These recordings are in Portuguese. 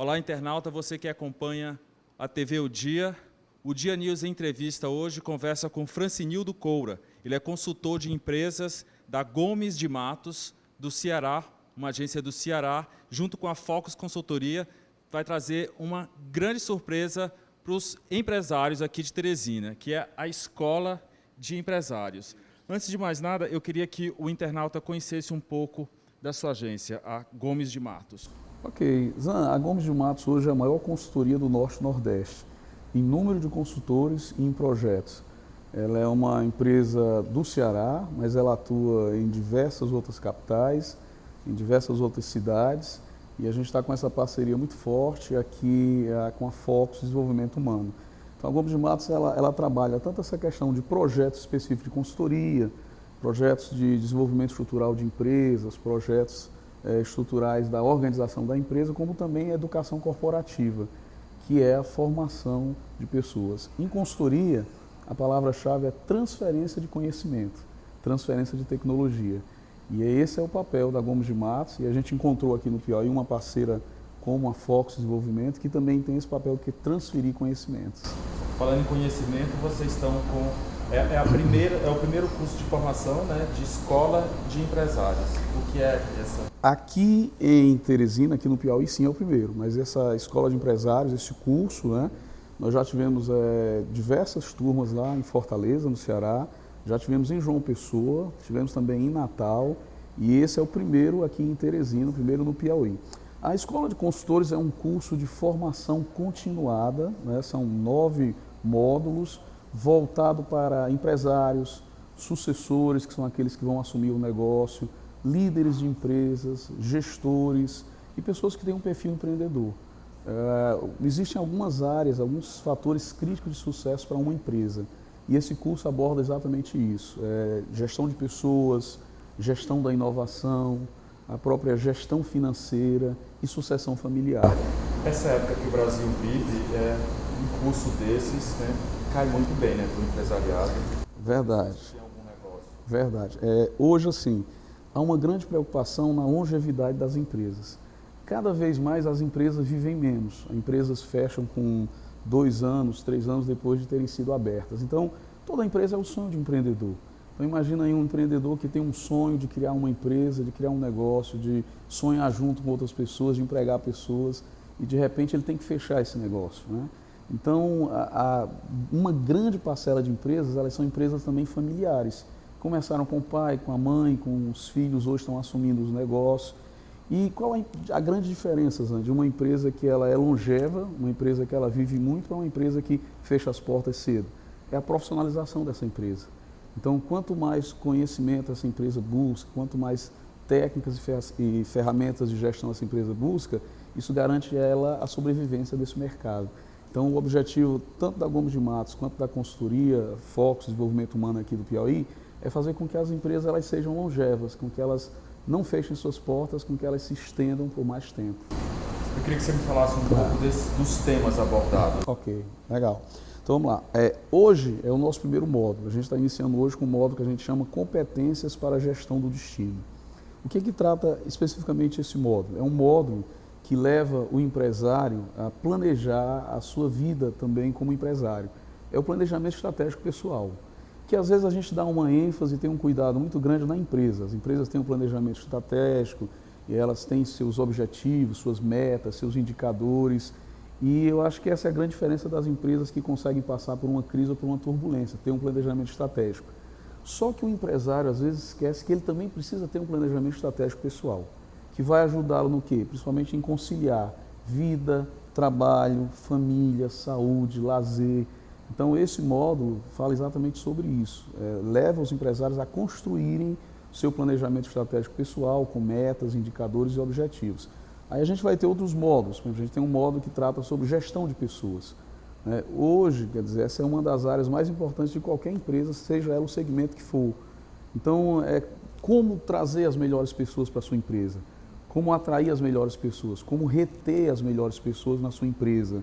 Olá, internauta, você que acompanha a TV O Dia News em entrevista hoje conversa com Francinildo Coura. Ele é consultor de empresas da Gomes de Matos, do Ceará, uma agência do Ceará, junto com a Focus Consultoria, vai trazer uma grande surpresa para os empresários aqui de Teresina, que é a Escola de Empresários. Antes de mais nada, eu queria que o internauta conhecesse um pouco da sua agência, a Gomes de Matos. Ok, Zan, a Gomes de Matos hoje é a maior consultoria do Norte-Nordeste, em número de consultores e em projetos. Ela é uma empresa do Ceará, mas ela atua em diversas outras capitais, em diversas outras cidades, e a gente está com essa parceria muito forte aqui com a Focus Desenvolvimento Humano. Então a Gomes de Matos ela trabalha tanto essa questão de projetos específicos de consultoria, projetos de desenvolvimento estrutural de empresas, projetos estruturais da organização da empresa, como também a educação corporativa, que é a formação de pessoas. Em consultoria, a palavra-chave é transferência de conhecimento, transferência de tecnologia. E esse é o papel da Gomes de Matos, e a gente encontrou aqui no Piauí uma parceira como a Focus Desenvolvimento, que também tem esse papel que é transferir conhecimentos. Falando em conhecimento, vocês estão com... É o primeiro curso de formação, né, de escola de empresários. O que é essa? Aqui em Teresina, aqui no Piauí, sim, é o primeiro. Mas essa escola de empresários, esse curso, né, nós já tivemos diversas turmas lá em Fortaleza, no Ceará. Já tivemos em João Pessoa, tivemos também em Natal. E esse é o primeiro aqui em Teresina, o primeiro no Piauí. A Escola de Consultores é um curso de formação continuada, né, são 9 módulos, voltado para empresários, sucessores, que são aqueles que vão assumir o negócio, líderes de empresas, gestores e pessoas que têm um perfil empreendedor. Existem algumas áreas, alguns fatores críticos de sucesso para uma empresa, e esse curso aborda exatamente isso: gestão de pessoas, gestão da inovação, a própria gestão financeira e sucessão familiar. Essa época que o Brasil vive, um curso desses, né, cai muito bem, né, para o empresariado. Verdade. Tem algum negócio. Verdade. Hoje, assim, há uma grande preocupação na longevidade das empresas. Cada vez mais as empresas vivem menos. As empresas fecham com 2 anos, 3 anos depois de terem sido abertas. Então, toda empresa é o sonho de um empreendedor. Então, imagina aí um empreendedor que tem um sonho de criar uma empresa, de criar um negócio, de sonhar junto com outras pessoas, de empregar pessoas, e de repente ele tem que fechar esse negócio, né? Então, uma grande parcela de empresas, elas são empresas também familiares. Começaram com o pai, com a mãe, com os filhos, hoje estão assumindo os negócios. E qual é a grande diferença, Zan, de uma empresa que ela é longeva, uma empresa que ela vive muito, para uma empresa que fecha as portas cedo? É a profissionalização dessa empresa. Então, quanto mais conhecimento essa empresa busca, quanto mais técnicas e ferramentas de gestão essa empresa busca, isso garante a ela a sobrevivência desse mercado. Então, o objetivo tanto da Gomes de Matos quanto da consultoria Focus Desenvolvimento Humano aqui do Piauí é fazer com que as empresas elas sejam longevas, com que elas não fechem suas portas, com que elas se estendam por mais tempo. Eu queria que você me falasse um pouco dos temas abordados. Ok, legal. Então, vamos lá. Hoje é o nosso primeiro módulo. A gente está iniciando hoje com um módulo que a gente chama Competências para a Gestão do Destino. O que trata especificamente esse módulo? É um módulo que leva o empresário a planejar a sua vida também como empresário. É o planejamento estratégico pessoal, que às vezes a gente dá uma ênfase e tem um cuidado muito grande na empresa. As empresas têm um planejamento estratégico e elas têm seus objetivos, suas metas, seus indicadores, e eu acho que essa é a grande diferença das empresas que conseguem passar por uma crise ou por uma turbulência, ter um planejamento estratégico. Só que o empresário às vezes esquece que ele também precisa ter um planejamento estratégico pessoal, que vai ajudá-lo no quê? Principalmente em conciliar vida, trabalho, família, saúde, lazer. Então esse módulo fala exatamente sobre isso, leva os empresários a construírem seu planejamento estratégico pessoal com metas, indicadores e objetivos. Aí a gente vai ter outros módulos, por exemplo, a gente tem um módulo que trata sobre gestão de pessoas. Hoje, quer dizer, essa é uma das áreas mais importantes de qualquer empresa, seja ela o segmento que for. Então, como trazer as melhores pessoas para a sua empresa, como atrair as melhores pessoas, como reter as melhores pessoas na sua empresa,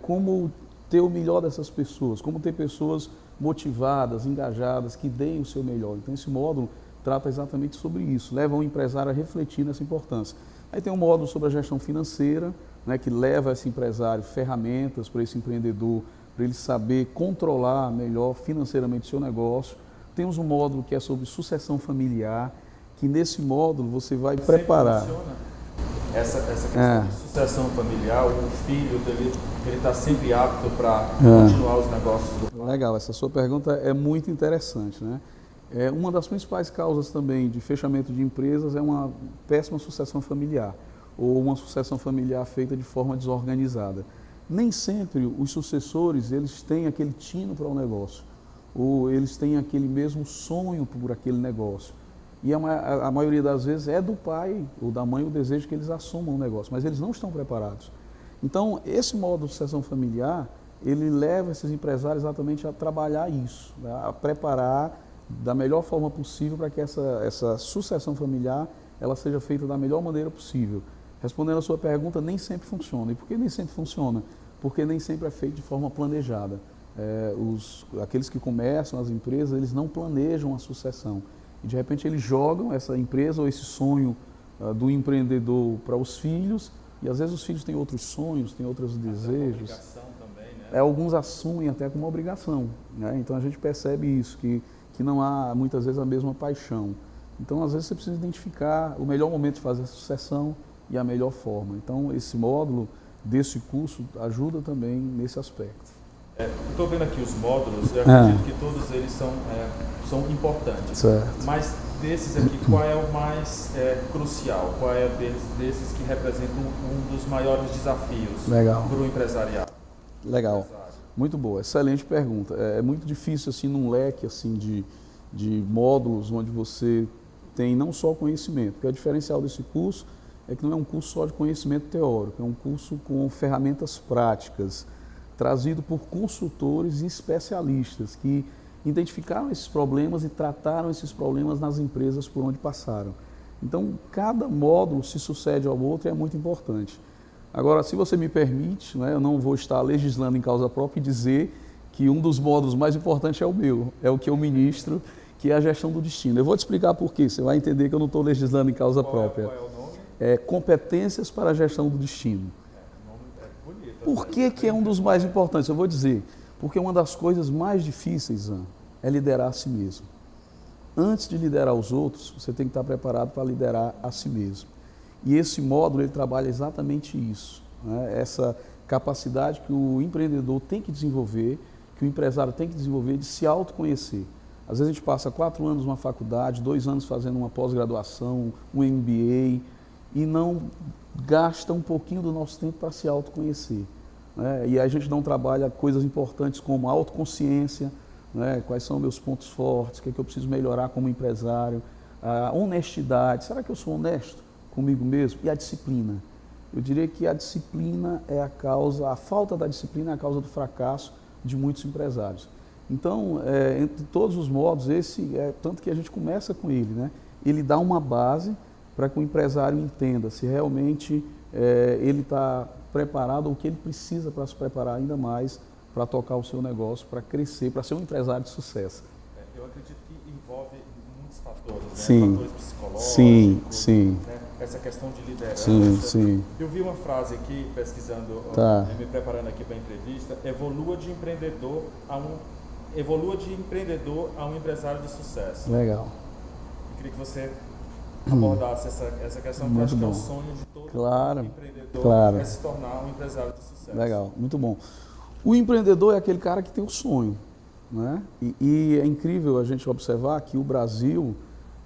como ter o melhor dessas pessoas, como ter pessoas motivadas, engajadas, que deem o seu melhor. Então, esse módulo trata exatamente sobre isso, leva o empresário a refletir nessa importância. Aí tem um módulo sobre a gestão financeira, né, que leva esse empresário ferramentas para esse empreendedor, para ele saber controlar melhor financeiramente o seu negócio. Temos um módulo que é sobre sucessão familiar, que nesse módulo você vai preparar. Essa questão de sucessão familiar, o filho dele, ele está sempre apto para continuar os negócios do pai. Legal, essa sua pergunta é muito interessante, né? Uma das principais causas também de fechamento de empresas é uma péssima sucessão familiar, ou uma sucessão familiar feita de forma desorganizada. Nem sempre os sucessores eles têm aquele tino para o negócio, ou eles têm aquele mesmo sonho por aquele negócio. E a maioria das vezes é do pai ou da mãe o desejo que eles assumam o negócio, mas eles não estão preparados. Então, esse modo de sucessão familiar, ele leva esses empresários exatamente a trabalhar isso, né? A preparar da melhor forma possível para que essa sucessão familiar ela seja feita da melhor maneira possível. Respondendo a sua pergunta, nem sempre funciona. E por que nem sempre funciona? Porque nem sempre é feito de forma planejada. Aqueles que começam as empresas, eles não planejam a sucessão. E de repente eles jogam essa empresa ou esse sonho do empreendedor para os filhos, e às vezes os filhos têm outros sonhos, têm outros desejos. Também, né? Alguns assumem até como uma obrigação, né? Então a gente percebe isso, que não há muitas vezes a mesma paixão. Então às vezes você precisa identificar o melhor momento de fazer a sucessão e a melhor forma. Então esse módulo desse curso ajuda também nesse aspecto. Estou vendo aqui os módulos, eu acredito que todos eles são importantes. Certo. Mas desses aqui, qual é o mais crucial? Qual é desses que representam um dos maiores desafios para o empresariado? Legal. Muito boa, excelente pergunta. É muito difícil assim num leque assim de módulos onde você tem não só conhecimento, porque o diferencial desse curso é que não é um curso só de conhecimento teórico, é um curso com ferramentas práticas, trazido por consultores e especialistas que identificaram esses problemas e trataram esses problemas nas empresas por onde passaram. Então, cada módulo se sucede ao outro e é muito importante. Agora, se você me permite, né, eu não vou estar legislando em causa própria e dizer que um dos módulos mais importantes é o meu, é o que eu ministro, que é a gestão do destino. Eu vou te explicar por quê, você vai entender que eu não estou legislando em causa própria. Qual é o nome? Competências para a gestão do destino. O nome é bonito. Por que é um dos mais importantes? Eu vou dizer, porque uma das coisas mais difíceis, é liderar a si mesmo. Antes de liderar os outros, você tem que estar preparado para liderar a si mesmo. E esse módulo, ele trabalha exatamente isso, né? Essa capacidade que o empreendedor tem que desenvolver, que o empresário tem que desenvolver de se autoconhecer. Às vezes a gente passa 4 anos numa faculdade, 2 anos fazendo uma pós-graduação, um MBA, e não gasta um pouquinho do nosso tempo para se autoconhecer, né? E aí a gente não trabalha coisas importantes como a autoconsciência, né? Quais são meus pontos fortes, o que é que eu preciso melhorar como empresário, a honestidade, será que eu sou honesto comigo mesmo? E a disciplina. Eu diria que a disciplina é a falta da disciplina é a causa do fracasso de muitos empresários. Então, entre todos os modos, esse tanto que a gente começa com ele, né? Ele dá uma base para que o empresário entenda se realmente ele está preparado ou o que ele precisa para se preparar ainda mais para tocar o seu negócio, para crescer, para ser um empresário de sucesso. Eu acredito que envolve muitos fatores, né? Sim. Fatores psicológicos, sim. Né? Essa questão de liderança. Sim. Eu vi uma frase aqui, pesquisando, me preparando aqui para a entrevista, evolua de empreendedor a um empresário de sucesso. Legal. Eu queria que você abordasse essa questão, que eu acho que é o sonho de todo empreendedor, é se tornar um empresário de sucesso. Legal, muito bom. O empreendedor é aquele cara que tem o sonho, né? E é incrível a gente observar que o Brasil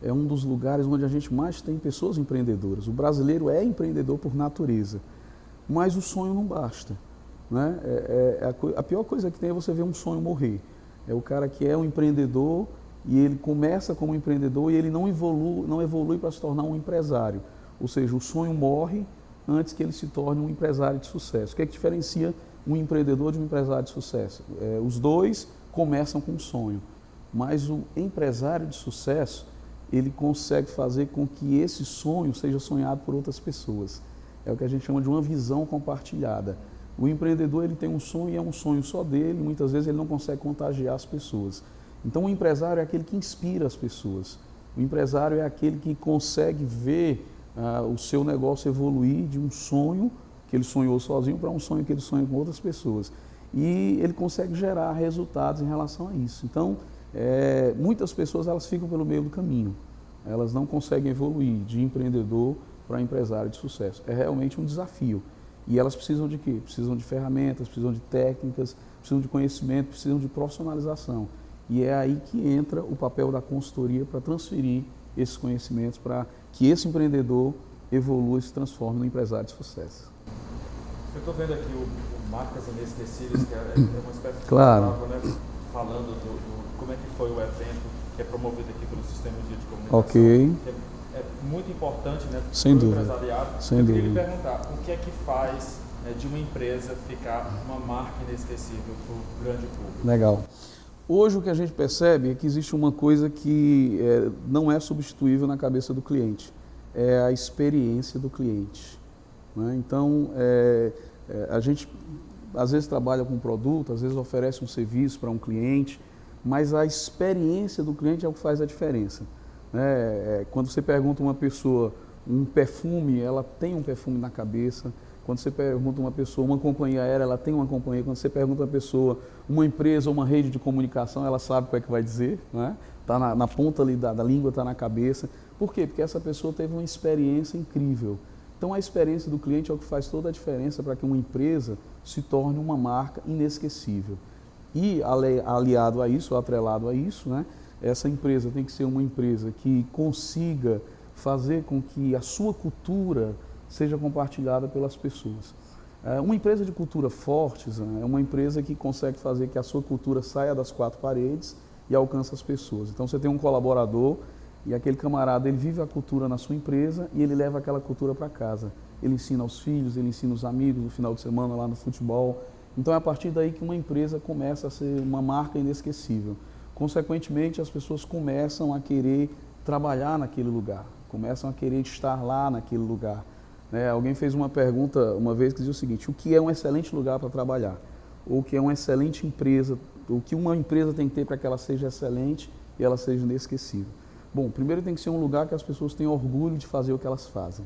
é um dos lugares onde a gente mais tem pessoas empreendedoras. O brasileiro é empreendedor por natureza, mas o sonho não basta, né? A pior coisa que tem é você ver um sonho morrer. É o cara que é um empreendedor e ele começa como empreendedor e ele não evolui para se tornar um empresário. Ou seja, o sonho morre antes que ele se torne um empresário de sucesso. O que é que diferencia um empreendedor de um empresário de sucesso? Os dois começam com um sonho, mas o empresário de sucesso, ele consegue fazer com que esse sonho seja sonhado por outras pessoas. É o que a gente chama de uma visão compartilhada. O empreendedor, ele tem um sonho e é um sonho só dele, e muitas vezes ele não consegue contagiar as pessoas. Então o empresário é aquele que inspira as pessoas. O empresário é aquele que consegue ver o seu negócio evoluir de um sonho que ele sonhou sozinho para um sonho que ele sonha com outras pessoas. E ele consegue gerar resultados em relação a isso. Então, muitas pessoas elas ficam pelo meio do caminho. Elas não conseguem evoluir de empreendedor para empresário de sucesso. É realmente um desafio. E elas precisam de quê? Precisam de ferramentas, precisam de técnicas, precisam de conhecimento, precisam de profissionalização. E é aí que entra o papel da consultoria para transferir esses conhecimentos para que esse empreendedor evolua e se transforme no empresário de sucesso. Eu estou vendo aqui o Marcas Inesquecíveis, que é uma espécie de Claro. né, falando do como é que foi o evento que é promovido aqui pelo Sistema de Comunicação. Ok. Que é muito importante, né, Sem para o dúvida. empresariado. Sem Eu queria lhe dúvida. perguntar, o que é que faz de uma empresa ficar uma marca inesquecível para o grande público? Legal. Hoje o que a gente percebe é que existe uma coisa que não é substituível na cabeça do cliente, é a experiência do cliente. Né? Então, a gente às vezes trabalha com um produto, às vezes oferece um serviço para um cliente, mas a experiência do cliente é o que faz a diferença. Né? Quando você pergunta a uma pessoa um perfume, ela tem um perfume na cabeça. Quando você pergunta a uma pessoa, uma companhia aérea, ela tem uma companhia. Quando você pergunta a uma pessoa, uma empresa, uma rede de comunicação, ela sabe o que é que vai dizer, né? Tá na ponta ali da língua, está na cabeça. Por quê? Porque essa pessoa teve uma experiência incrível. Então a experiência do cliente é o que faz toda a diferença para que uma empresa se torne uma marca inesquecível. E aliado a isso, atrelado a isso, né? Essa empresa tem que ser uma empresa que consiga fazer com que a sua cultura seja compartilhada pelas pessoas. Uma empresa de cultura forte é uma empresa que consegue fazer que a sua cultura saia das quatro paredes e alcance as pessoas. Então você tem um colaborador e aquele camarada ele vive a cultura na sua empresa e ele leva aquela cultura para casa. Ele ensina aos filhos, ele ensina os amigos no final de semana lá no futebol. Então é a partir daí que uma empresa começa a ser uma marca inesquecível. Consequentemente, as pessoas começam a querer trabalhar naquele lugar, começam a querer estar lá naquele lugar. Alguém fez uma pergunta uma vez que dizia o seguinte: o que é um excelente lugar para trabalhar? Ou o que é uma excelente empresa? O que uma empresa tem que ter para que ela seja excelente e ela seja inesquecível? Bom, primeiro tem que ser um lugar que as pessoas tenham orgulho de fazer o que elas fazem.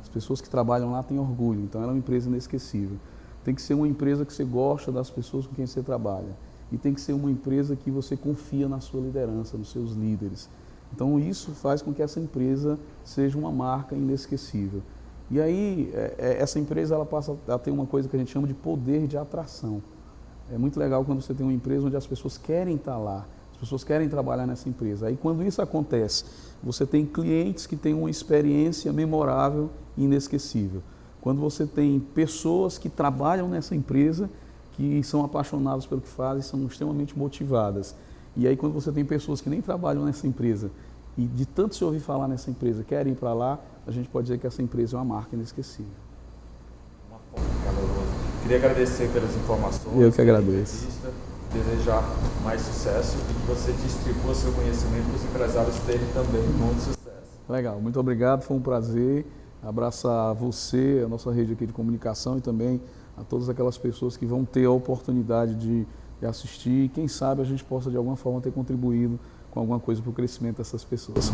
As pessoas que trabalham lá têm orgulho, então ela é uma empresa inesquecível. Tem que ser uma empresa que você gosta das pessoas com quem você trabalha. E tem que ser uma empresa que você confia na sua liderança, nos seus líderes. Então isso faz com que essa empresa seja uma marca inesquecível. E aí, essa empresa ela passa a ter uma coisa que a gente chama de poder de atração. É muito legal quando você tem uma empresa onde as pessoas querem estar lá, as pessoas querem trabalhar nessa empresa. Aí quando isso acontece, você tem clientes que têm uma experiência memorável e inesquecível. Quando você tem pessoas que trabalham nessa empresa, que são apaixonadas pelo que fazem, são extremamente motivadas. E aí quando você tem pessoas que nem trabalham nessa empresa, e de tanto se ouvir falar nessa empresa, querem ir para lá, a gente pode dizer que essa empresa é uma marca inesquecível. Uma fonte calorosa. Queria agradecer pelas informações. Eu que agradeço. Desejar mais sucesso e que você distribua seu conhecimento para os empresários terem também muito sucesso. Legal, muito obrigado, foi um prazer abraçar você, a nossa rede aqui de comunicação e também a todas aquelas pessoas que vão ter a oportunidade de assistir e quem sabe a gente possa de alguma forma ter contribuído com alguma coisa para o crescimento dessas pessoas.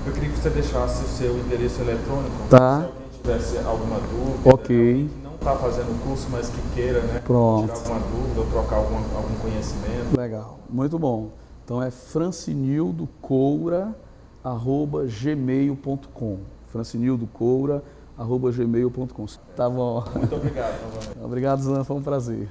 Eu queria que você deixasse o seu endereço eletrônico, tá. Se alguém tivesse alguma dúvida, ok. Alguém que não está fazendo o curso, mas que queira, né, Pronto. tirar alguma dúvida ou trocar algum conhecimento. Legal, muito bom. Então é francinildocoura@gmail.com. francinildocoura@gmail.com. Tá bom. Muito obrigado novamente. Obrigado, Zan, foi um prazer.